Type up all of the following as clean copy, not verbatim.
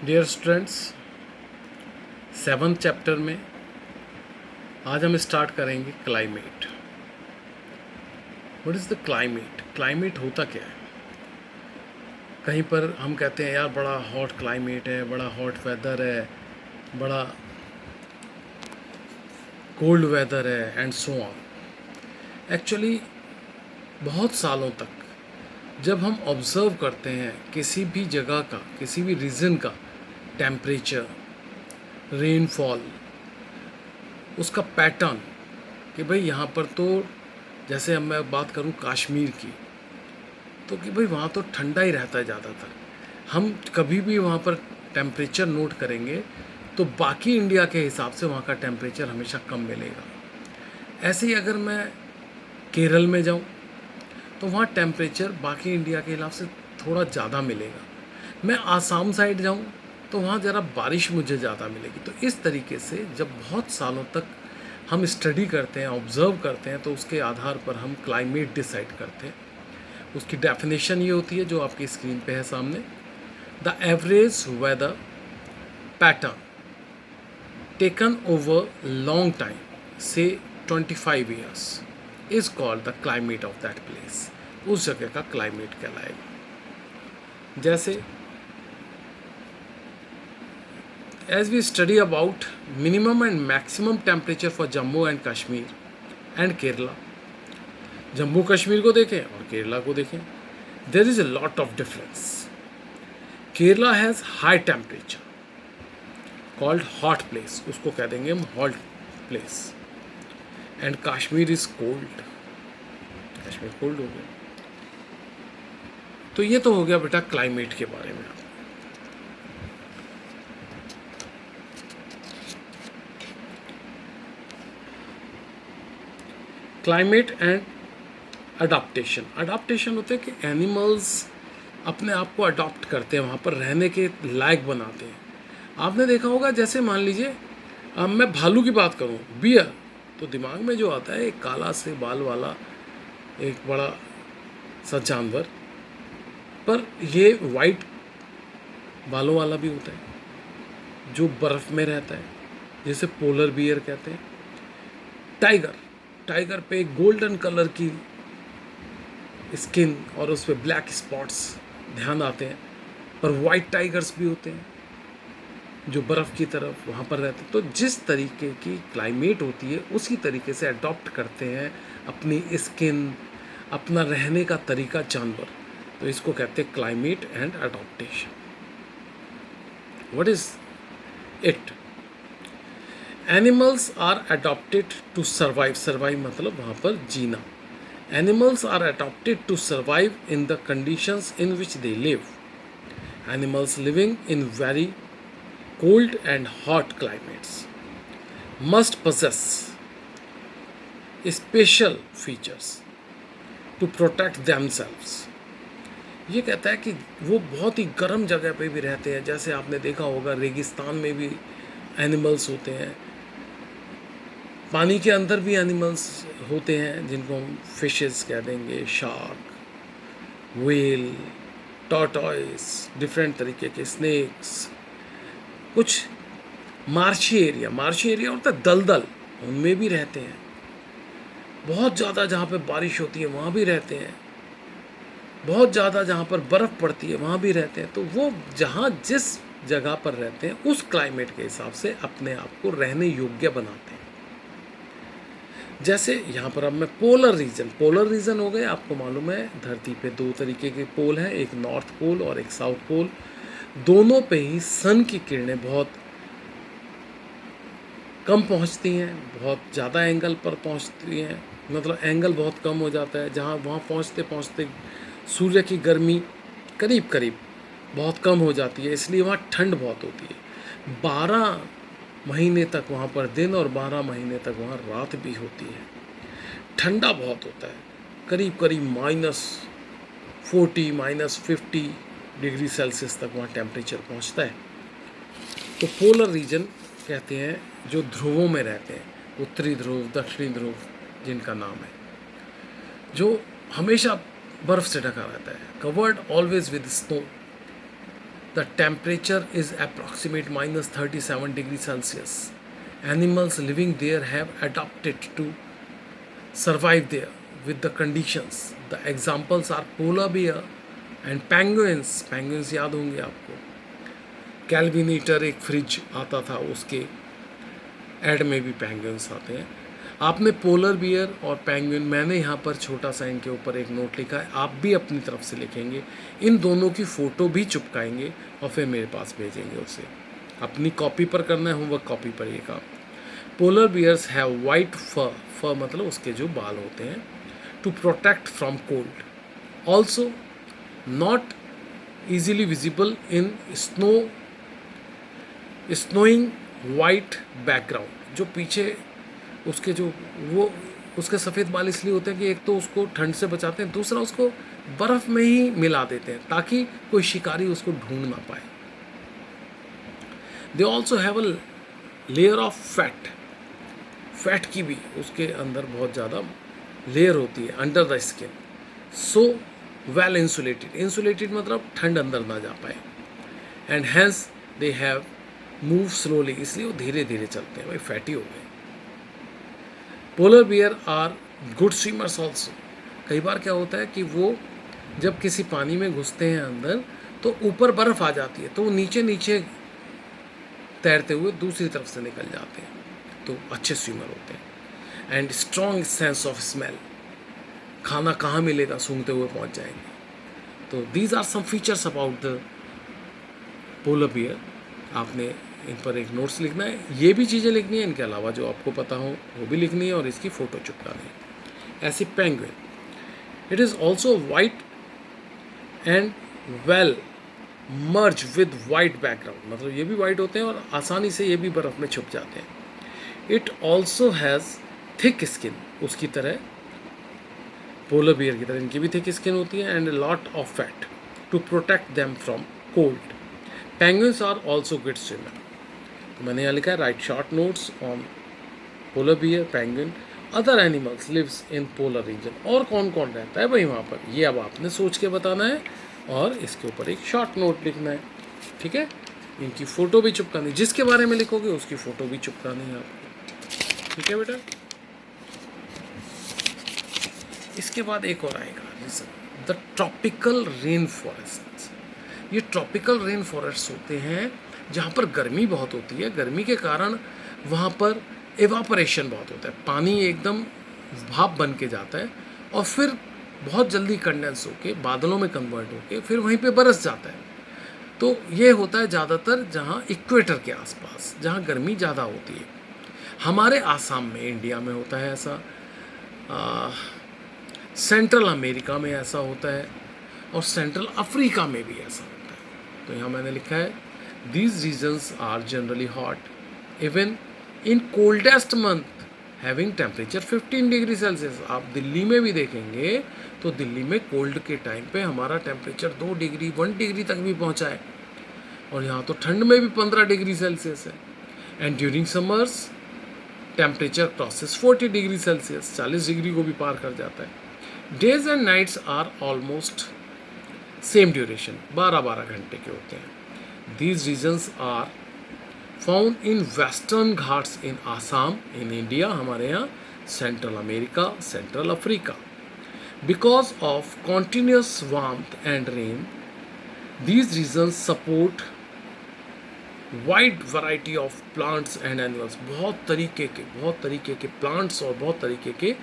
Dear students, 7th chapter में आज हम स्टार्ट करेंगे climate. What is the climate? Climate होता क्या है? कहीं पर हम कहते हैं यार बड़ा हॉट क्लाइमेट है, बड़ा हॉट वेदर है, बड़ा कोल्ड वेदर है एंड सो ऑन। एक्चुअली बहुत सालों तक जब हम ऑब्ज़र्व करते हैं किसी भी जगह का, किसी भी रीजन का टेम्परेचर, रेनफॉल, उसका पैटर्न, कि भाई यहाँ पर तो जैसे अब मैं बात करूँ कश्मीर की, तो कि भाई वहाँ तो ठंडा ही रहता है ज़्यादातर। हम कभी भी वहाँ पर टेम्परेचर नोट करेंगे तो बाकी इंडिया के हिसाब से वहाँ का टेम्परेचर हमेशा कम मिलेगा। ऐसे ही अगर मैं केरल में जाऊँ तो वहाँ टेम्परेचर बाकी इंडिया के हिसाब से थोड़ा ज़्यादा मिलेगा। मैं आसाम साइड जाऊँ तो वहाँ ज़रा बारिश मुझे ज़्यादा मिलेगी। तो इस तरीके से जब बहुत सालों तक हम स्टडी करते हैं, ऑब्ज़र्व करते हैं, तो उसके आधार पर हम क्लाइमेट डिसाइड करते हैं। उसकी डेफिनेशन ये होती है जो आपकी स्क्रीन पे है सामने। The average weather pattern taken over long time से 25 years is called the climate of that place. उस जगह का क्लाइमेट कहलाएगा। जैसे as we study about minimum and maximum temperature for Jammu and Kashmir and Kerala, Jammu Kashmir को देखें और केरला को देखें, there is a lot of difference. Kerala has high temperature called hot place, उसको कह देंगे हम hot place, and Kashmir is cold, Kashmir cold हो गया। तो ये तो हो गया बेटा क्लाइमेट के बारे में। Climate and adaptation. अडाप्टेशन होते हैं कि एनिमल्स अपने आप को अडॉप्ट करते हैं, वहाँ पर रहने के लायक बनाते हैं। आपने देखा होगा, जैसे मान लीजिए अब मैं भालू की बात करूँ, बियर, तो दिमाग में जो आता है एक काला से बाल वाला एक बड़ा सा जानवर, पर ये वाइट बालों वाला भी होता है जो बर्फ़ में रहता है, जिसे पोलर बियर कहते हैं। टाइगर, टाइगर पे एक गोल्डन कलर की स्किन और उस पर ब्लैक स्पॉट्स ध्यान आते हैं, पर वाइट टाइगर्स भी होते हैं जो बर्फ़ की तरफ वहाँ पर रहते हैं। तो जिस तरीके की क्लाइमेट होती है उसी तरीके से अडॉप्ट करते हैं अपनी स्किन, अपना रहने का तरीका जानवर। तो इसको कहते हैं climate and adaptation. What is it? Animals are adapted to survive, survive मतलब वहाँ पर जीना। Animals are adapted to survive in the conditions in which they live. Animals living in very cold and hot climates must possess special features to protect themselves. ये कहता है कि वो बहुत ही गर्म जगह पे भी रहते हैं, जैसे आपने देखा होगा रेगिस्तान में भी एनिमल्स होते हैं, पानी के अंदर भी एनिमल्स होते हैं जिनको हम फिशेस कह देंगे, शार्क, व्हेल, टॉर्टॉइस, डिफरेंट तरीके के स्नेक्स। कुछ मार्शी एरिया, मार्शी एरिया होता है दलदल, उनमें भी रहते हैं। बहुत ज़्यादा जहाँ पे बारिश होती है वहाँ भी रहते हैं। बहुत ज़्यादा जहाँ पर बर्फ़ पड़ती है वहाँ भी रहते हैं। तो वो जहाँ जिस जगह पर रहते हैं उस क्लाइमेट के हिसाब से अपने आप को रहने योग्य बनाते हैं। जैसे यहाँ पर अब मैं पोलर रीजन, पोलर रीजन हो गए, आपको मालूम है धरती पे दो तरीके के पोल हैं, एक नॉर्थ पोल और एक साउथ पोल। दोनों पे ही सन की किरणें बहुत कम पहुंचती हैं, बहुत ज़्यादा एंगल पर पहुंचती हैं, मतलब एंगल बहुत कम हो जाता है। जहां वहाँ पहुंचते पहुंचते सूर्य की गर्मी करीब करीब बहुत कम हो जाती है, इसलिए वहाँ ठंड बहुत होती है। 12 महीने तक वहाँ पर दिन और 12 महीने तक वहाँ रात भी होती है। ठंडा बहुत होता है, करीब करीब -40 -50 डिग्री सेल्सियस तक वहाँ टेम्परेचर पहुँचता है। तो पोलर रीजन कहते हैं जो ध्रुवों में रहते हैं, उत्तरी ध्रुव, दक्षिणी ध्रुव जिनका नाम है, जो हमेशा बर्फ़ से ढका रहता है, covered always with snow. The temperature is approximate minus 37 degrees Celsius. Animals living there have adapted to survive there with the conditions. The examples are polar bear and penguins. Penguins याद होंगे आपको. कैल्विनेटर एक फ्रिज आता था, उसके add में भी penguins आते हैं. आपने पोलर बियर और पेंगुइन, मैंने यहाँ पर छोटा सा इनके ऊपर एक नोट लिखा है, आप भी अपनी तरफ से लिखेंगे. इन दोनों की फ़ोटो भी चिपकाएंगे और फिर मेरे पास भेजेंगे उसे. अपनी कॉपी पर करना है, होमवर्क कॉपी पर ये काम. Polar bears have white fur, fur मतलब उसके जो बाल होते हैं, to protect from cold. Also not easily visible in snowing white background. जो पीछे उसके जो वो उसके सफ़ेद बाल इसलिए होते हैं कि एक तो उसको ठंड से बचाते हैं, दूसरा उसको बर्फ़ में ही मिला देते हैं ताकि कोई शिकारी उसको ढूंढ ना पाए. They also have a layer of fat. Fat की भी उसके अंदर बहुत ज़्यादा लेयर होती है under the skin. So well insulated. Insulated मतलब ठंड अंदर ना जा पाए. And hence they have move slowly, इसलिए वो धीरे धीरे चलते हैं. भाई फैटी हो गए. Polar bear are good swimmers also. कई बार क्या होता है कि वो जब किसी पानी में घुसते हैं अंदर, तो ऊपर बर्फ़ आ जाती है, तो वो नीचे नीचे तैरते हुए दूसरी तरफ से निकल जाते हैं, तो अच्छे स्विमर होते हैं. And strong sense of smell. खाना कहाँ मिलेगा सूंघते हुए पहुँच जाएंगे. तो these are some features about the polar bear. आपने इन पर एक नोट्स लिखना है. ये भी चीज़ें लिखनी है, इनके अलावा जो आपको पता हो वो भी लिखनी है और इसकी फ़ोटो चिपकानी है. ऐसी penguin, it is also white and well merge with white background. मतलब ये भी वाइट होते हैं और आसानी से ये भी बर्फ़ में छुप जाते हैं. It also has thick skin. उसकी तरह पोलर बियर की तरह इनकी भी थिक स्किन होती है. And lot of fat to protect them from cold. Penguins are also good swimmer. तो मैंने यहाँ लिखा है write short notes on polar bear, penguin, other animals lives in polar region. और कौन कौन रहता है भाई वहाँ पर, ये अब आपने सोच के बताना है और इसके ऊपर एक शॉर्ट नोट लिखना है. ठीक है. इनकी फ़ोटो भी चिपकानी, जिसके बारे में लिखोगे उसकी फ़ोटो भी चिपकानी है आपको. ठीक है बेटा. इसके बाद एक और आएगा region, the tropical rain forest. ये ट्रॉपिकल रेन फॉरेस्ट होते हैं जहाँ पर गर्मी बहुत होती है. गर्मी के कारण वहाँ पर एवापोरेशन बहुत होता है, पानी एकदम भाप बन के जाता है और फिर बहुत जल्दी कंडेंस होके बादलों में कन्वर्ट होके फिर वहीं पे बरस जाता है. तो ये होता है ज़्यादातर जहाँ इक्वेटर के आसपास, जहाँ गर्मी ज़्यादा होती है. हमारे आसाम में, इंडिया में होता है ऐसा. सेंट्रल अमेरिका में ऐसा होता है और सेंट्रल अफ्रीका में भी ऐसा होता है. तो यहाँ मैंने लिखा है these regions are generally hot even in coldest month having temperature 15 degree Celsius. आप दिल्ली में भी देखेंगे तो दिल्ली में कोल्ड के टाइम पे हमारा टेम्परेचर 2 डिग्री 1 डिग्री तक भी पहुंचा है और यहाँ तो ठंड में भी 15 डिग्री सेल्सियस है. And during summers temperature crosses 40 degree Celsius, 40 degree को भी पार कर जाता है. Days and nights are almost same duration, 12-12 घंटे के होते हैं. These regions are found in Western Ghats in Assam, in India, हमारे यहाँ, Central America, Central Africa. Because of continuous warmth and rain, these regions support wide variety of plants and animals. बहुत तरीके के plants और बहुत तरीके के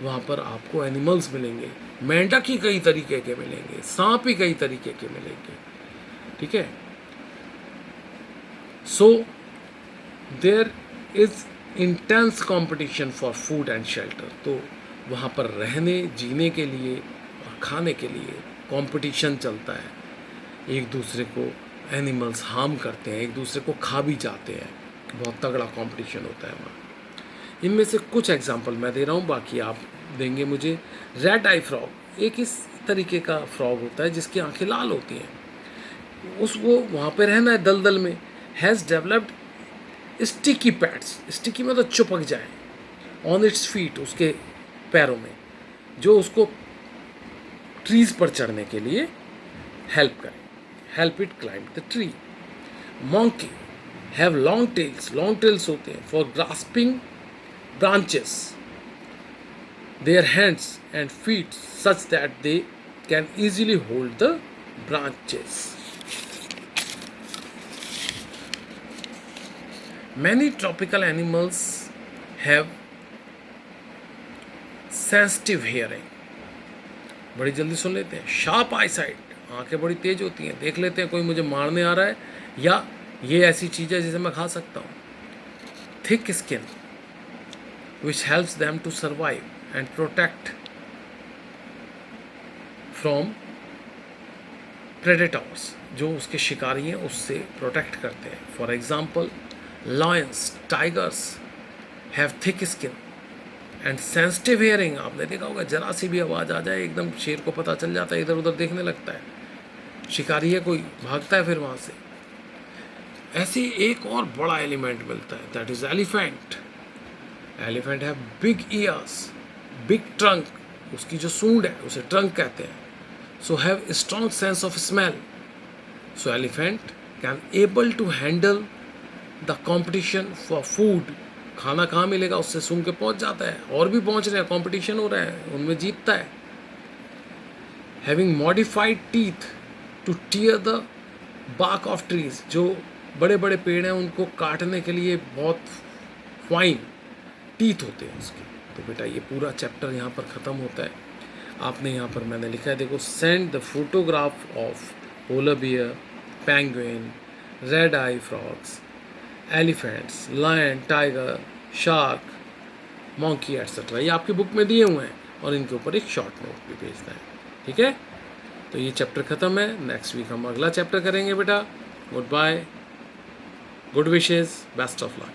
वहाँ पर आपको एनिमल्स मिलेंगे. मेंढक ही कई तरीके के मिलेंगे, सांप ही कई तरीके के मिलेंगे. ठीक है. So there is intense competition for food and shelter. तो वहाँ पर रहने जीने के लिए और खाने के लिए कंपटीशन चलता है. एक दूसरे को एनिमल्स हार्म करते हैं, एक दूसरे को खा भी जाते हैं. बहुत तगड़ा कंपटीशन होता है वहाँ. इनमें से कुछ एग्जांपल मैं दे रहा हूँ, बाकी आप देंगे मुझे. रेड आई फ्रॉग एक इस तरीके का फ्रॉग होता है जिसकी आंखें लाल होती हैं. वो वहाँ पे रहना है दलदल में. Has developed sticky pads. Sticky मतलब चिपक जाए. ऑन इट्स फीट, उसके पैरों में, जो उसको ट्रीज़ पर चढ़ने के लिए हेल्प करें. help it climb the tree. Monkey have long tails होते हैं for grasping branches. Their hands and feet such that they can easily hold the branches. Many tropical animals have sensitive hearing. बड़ी जल्दी सुन लेते हैं. Sharp eyesight, आंखें बड़ी तेज होती हैं, देख लेते हैं कोई मुझे मारने आ रहा है या ये ऐसी चीज़ है जिसे मैं खा सकता हूँ. Thick skin which helps them to survive and protect from predators. जो उसके शिकारी हैं उससे प्रोटेक्ट करते हैं. For example lions, tigers have thick skin and sensitive hearing. आपने देखा होगा जरा सी भी आवाज़ आ जाए एकदम शेर को पता चल जाता है, इधर उधर देखने लगता है, शिकारी है कोई, भागता है फिर वहाँ से. ऐसे एक और बड़ा एलिमेंट मिलता है, that is elephant. Elephant have big ears, big trunk, उसकी जो सूंड है उसे ट्रंक कहते हैं. So have strong sense of smell. So elephant can able to handle the competition for food. खाना कहाँ मिलेगा उससे सूंघ के पहुँच जाता है, और भी पहुँच रहे हैं, कॉम्पिटिशन हो रहा है, उनमें जीतता है. Having modified teeth to tear the bark of trees. जो बड़े बड़े पेड़ हैं उनको काटने के लिए बहुत फाइन टीथ होते हैं उसके. तो बेटा ये पूरा चैप्टर यहाँ पर ख़त्म होता है. आपने यहाँ पर मैंने लिखा है, देखो, send the photograph of polar bear, penguin, red eye frogs, elephants, lion, tiger, shark, monkey etcetera. ये आपकी बुक में दिए हुए हैं और इनके ऊपर एक शॉर्ट नोट भी भेजना है. ठीक है, तो ये चैप्टर ख़त्म है. नेक्स्ट वीक हम अगला चैप्टर करेंगे बेटा. Goodbye, good wishes, best of luck.